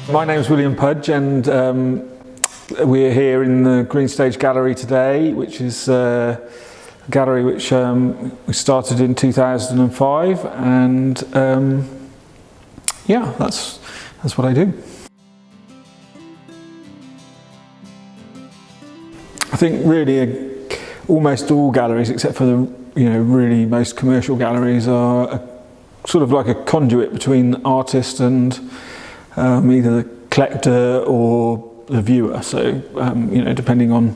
My name's William Pudge, and we're here in the Greenstage Gallery today, which is a gallery which we started in 2005, and yeah, that's what I do. I think really almost all galleries, except for the really most commercial galleries, are sort of like a conduit between the artist and either the collector or the viewer. So depending on,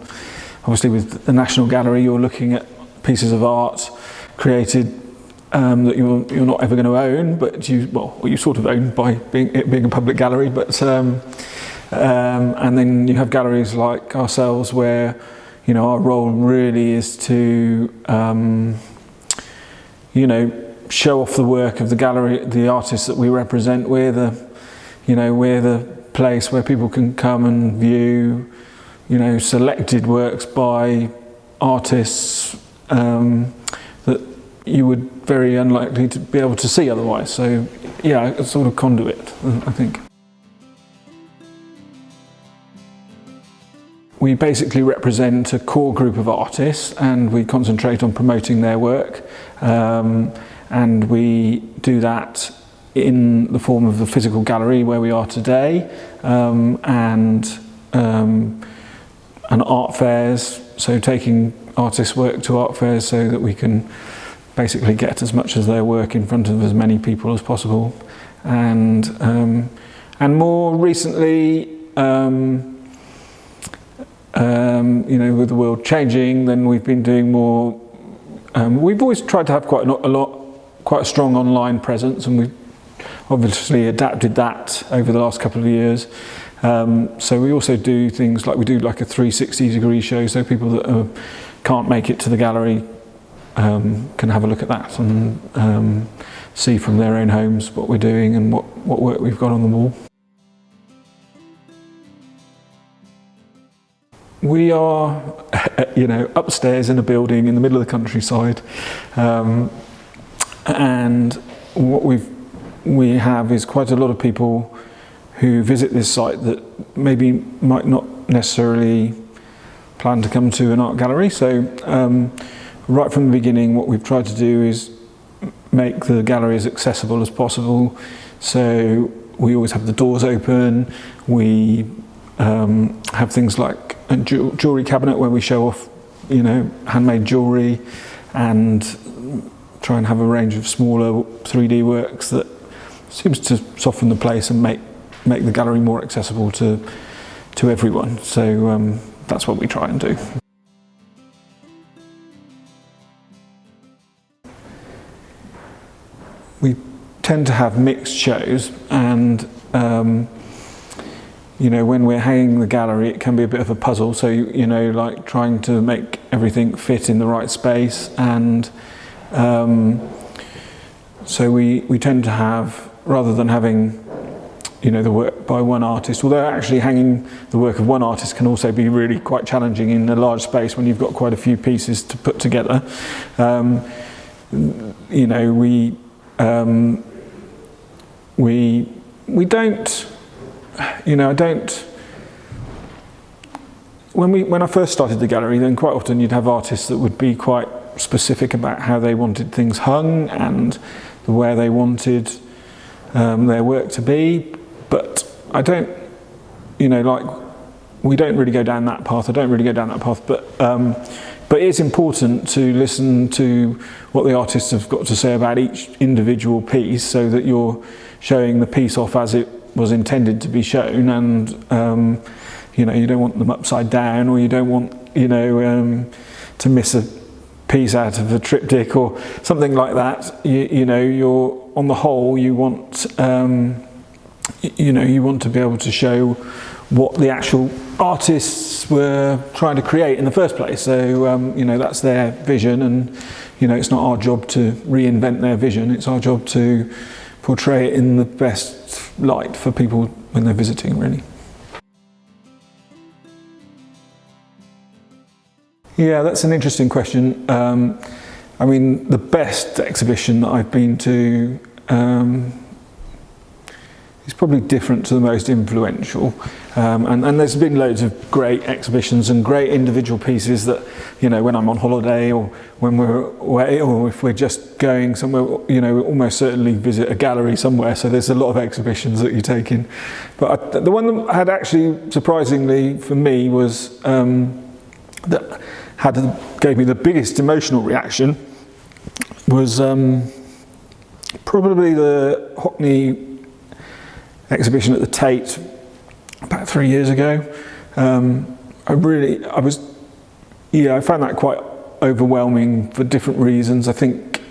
obviously with the National Gallery, you're looking at pieces of art created that you're not ever going to own, but you sort of own by it being a public gallery. But and then you have galleries like ourselves where our role really is to show off the work of the gallery, the artists that we represent. We're the place where people can come and view selected works by artists that you would very unlikely to be able to see otherwise. So yeah, a sort of conduit, I think. We basically represent a core group of artists, and we concentrate on promoting their work, and we do that in the form of the physical gallery where we are today, and art fairs, so taking artists' work to art fairs so that we can basically get as much of their work in front of as many people as possible, and more recently, with the world changing, then we've been doing more. We've always tried to have quite a strong online presence, and we've obviously adapted that over the last couple of years. So we also do things like, we do like a 360-degree show, so people that can't make it to the gallery can have a look at that and see from their own homes what we're doing and what work we've got on the wall. We are, upstairs in a building in the middle of the countryside, and what we have is quite a lot of people who visit this site that maybe might not necessarily plan to come to an art gallery. So right from the beginning, what we've tried to do is make the gallery as accessible as possible. So we always have the doors open. We have things like a jewellery cabinet where we show off, handmade jewellery, and try and have a range of smaller 3D works that seems to soften the place and make the gallery more accessible to everyone. So that's what we try and do. We tend to have mixed shows, and when we're hanging the gallery, it can be a bit of a puzzle. So, like trying to make everything fit in the right space. And so we tend to have, rather than having, the work by one artist, although actually hanging the work of one artist can also be really quite challenging in a large space when you've got quite a few pieces to put together. We don't, when I first started the gallery, then quite often you'd have artists that would be quite specific about how they wanted things hung and where they wanted their work to be, but I don't, we don't really go down that path. I don't really go down that path, but it's important to listen to what the artists have got to say about each individual piece, so that you're showing the piece off as it was intended to be shown, and you don't want them upside down, or you don't want to miss a piece out of a triptych or something like that. You're on the whole, you want you want to be able to show what the actual artists were trying to create in the first place. So that's their vision, and it's not our job to reinvent their vision. It's our job to portray it in the best light for people when they're visiting, really. Yeah, that's an interesting question. The best exhibition that I've been to he's probably different to the most influential. And there's been loads of great exhibitions and great individual pieces that, you know, when I'm on holiday or when we're away or if we're just going somewhere, you know, we almost certainly visit a gallery somewhere. So there's a lot of exhibitions that you take in. But the one that had actually, surprisingly for me, was that gave me the biggest emotional reaction was probably the Hockney exhibition at the Tate about 3 years ago. I found that quite overwhelming for different reasons. I think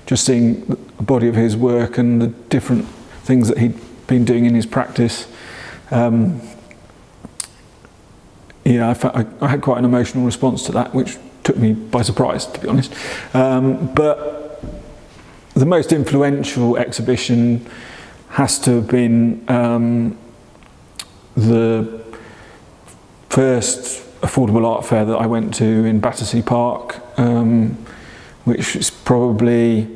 just seeing the body of his work and the different things that he'd been doing in his practice. I had quite an emotional response to that, which took me by surprise, to be honest. But the most influential exhibition has to have been the first affordable art fair that I went to in Battersea Park, which is probably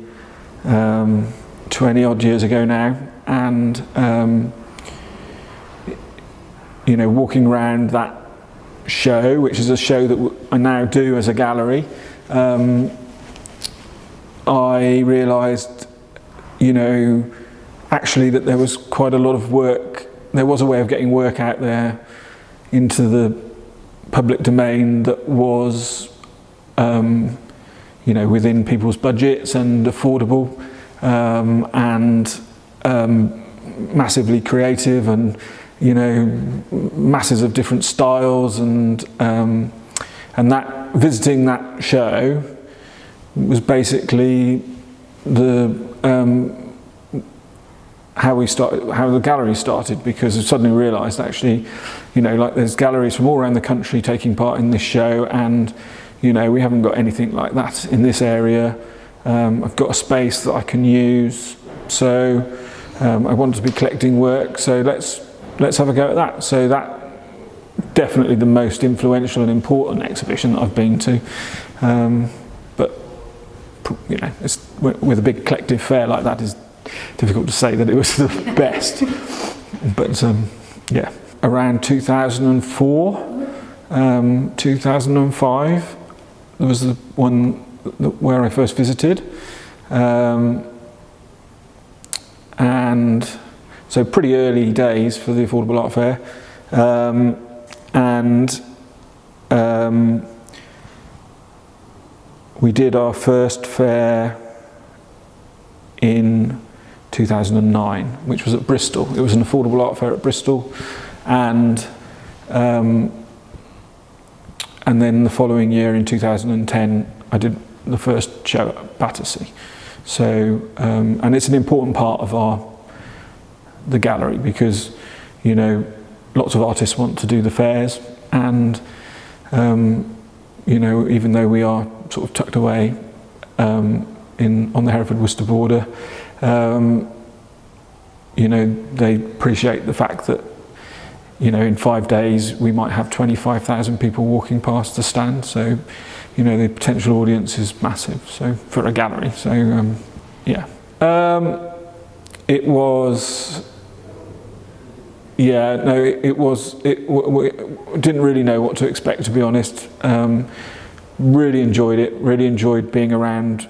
20 odd years ago now, and you know, walking around that show, which is a show that I now do as a gallery, I realised, you know, actually that there was quite a lot of work. There was a way of getting work out there into the public domain that was, you know, within people's budgets and affordable, and massively creative, and, you know, masses of different styles, and that visiting that show was basically the how the gallery started, because I suddenly realised actually, you know, like there's galleries from all around the country taking part in this show, and, you know, we haven't got anything like that in this area. I've got a space that I can use, so I want to be collecting work, so let's have a go at that. So that definitely the most influential and important exhibition that I've been to. But you know, with a big collective fair like that, is difficult to say that it was the best. But yeah, around 2004, 2005, there was the one where I first visited, and so pretty early days for the Affordable Art Fair, and we did our first fair in 2009, which was at Bristol. It was an Affordable Art Fair at Bristol, and then the following year in 2010 I did the first show at Battersea. So and it's an important part of the gallery, because, you know, lots of artists want to do the fairs, and you know, even though we are sort of tucked away on the Hereford-Worcester border, you know, they appreciate the fact that, you know, in 5 days we might have 25,000 people walking past the stand. So, you know, the potential audience is massive. So for a gallery, so yeah, it was. Yeah, no, we didn't really know what to expect, to be honest. Really enjoyed it, really enjoyed being around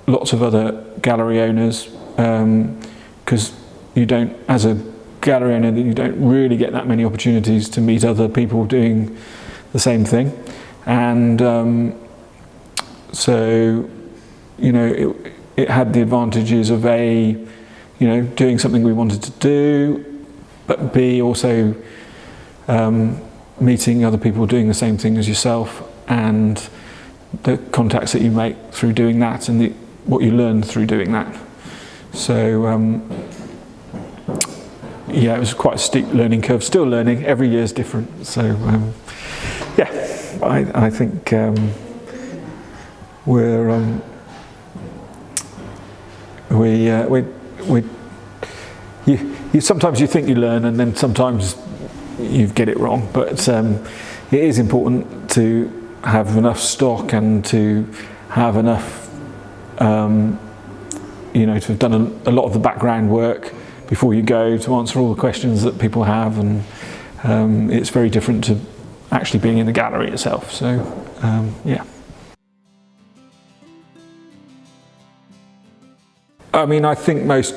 lots of other gallery owners, because you don't, as a gallery owner, you don't really get that many opportunities to meet other people doing the same thing. And so, you know, it had the advantages of A, you know, doing something we wanted to do, but B, also meeting other people doing the same thing as yourself, and the contacts that you make through doing that, and what you learn through doing that. So yeah, it was quite a steep learning curve. Still learning, every year is different. So yeah, I think sometimes you think you learn, and then sometimes you get it wrong. But it is important to have enough stock and to have enough, you know, to have done a lot of the background work before you go to answer all the questions that people have, and it's very different to actually being in the gallery itself. So yeah. I mean, I think most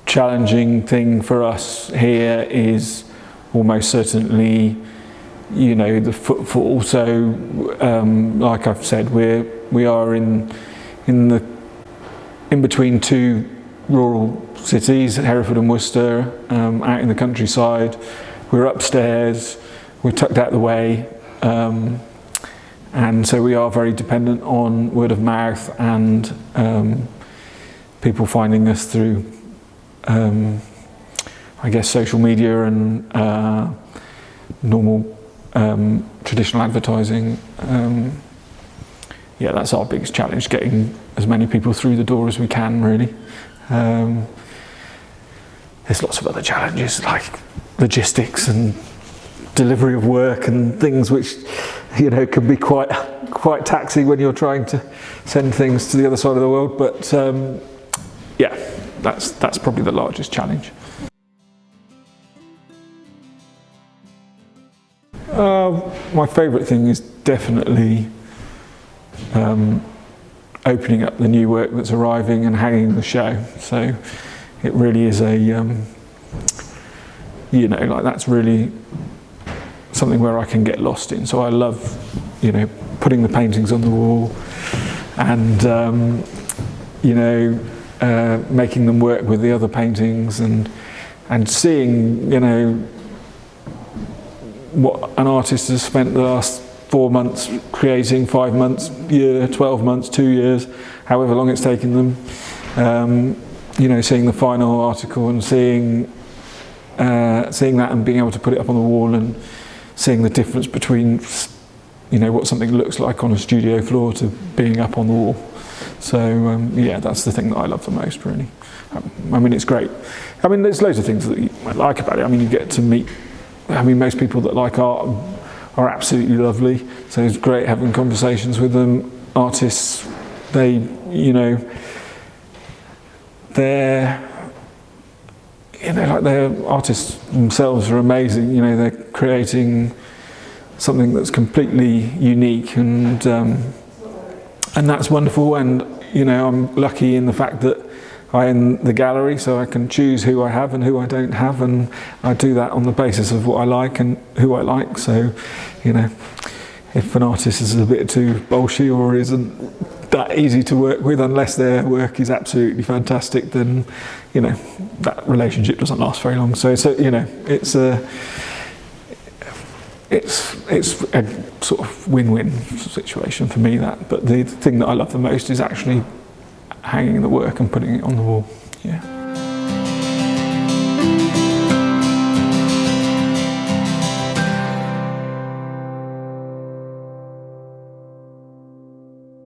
challenging thing for us here is almost certainly, you know, the footfall. So like I've said, we are in between two rural cities, Hereford and Worcester, out in the countryside. We're upstairs, we're tucked out of the way, and so we are very dependent on word of mouth and people finding us through, I guess, social media and normal traditional advertising. Yeah, that's our biggest challenge, getting as many people through the door as we can, really. There's lots of other challenges like logistics and delivery of work and things which, you know, can be quite taxing when you're trying to send things to the other side of the world. But yeah, that's probably the largest challenge. My favourite thing is definitely opening up the new work that's arriving and hanging the show. So it really is a, you know, like that's really something where I can get lost in. So I love, you know, putting the paintings on the wall and, you know, making them work with the other paintings and seeing, you know, what an artist has spent the last 4 months creating, 5 months, year, 12 months, 2 years, however long it's taken them. You know, seeing the final article and seeing that and being able to put it up on the wall and seeing the difference between, you know, what something looks like on a studio floor to being up on the wall. So yeah, that's the thing that I love the most, really. I mean, it's great. I mean, there's loads of things that you might like about it. I mean, you get to meet, I mean, most people that like art are absolutely lovely. So it's great having conversations with them. Artists, they, you know, they're, you know, like their artists themselves are amazing. You know, they're creating something that's completely unique, and that's wonderful. And you know, I'm lucky in the fact that I own the gallery, so I can choose who I have and who I don't have, and I do that on the basis of what I like and who I like. So, you know, if an artist is a bit too bolshy or isn't that easy to work with, unless their work is absolutely fantastic, then, you know, that relationship doesn't last very long. So you know, it's a sort of win-win situation for me, that. But the thing that I love the most is actually hanging the work and putting it on the wall. Yeah.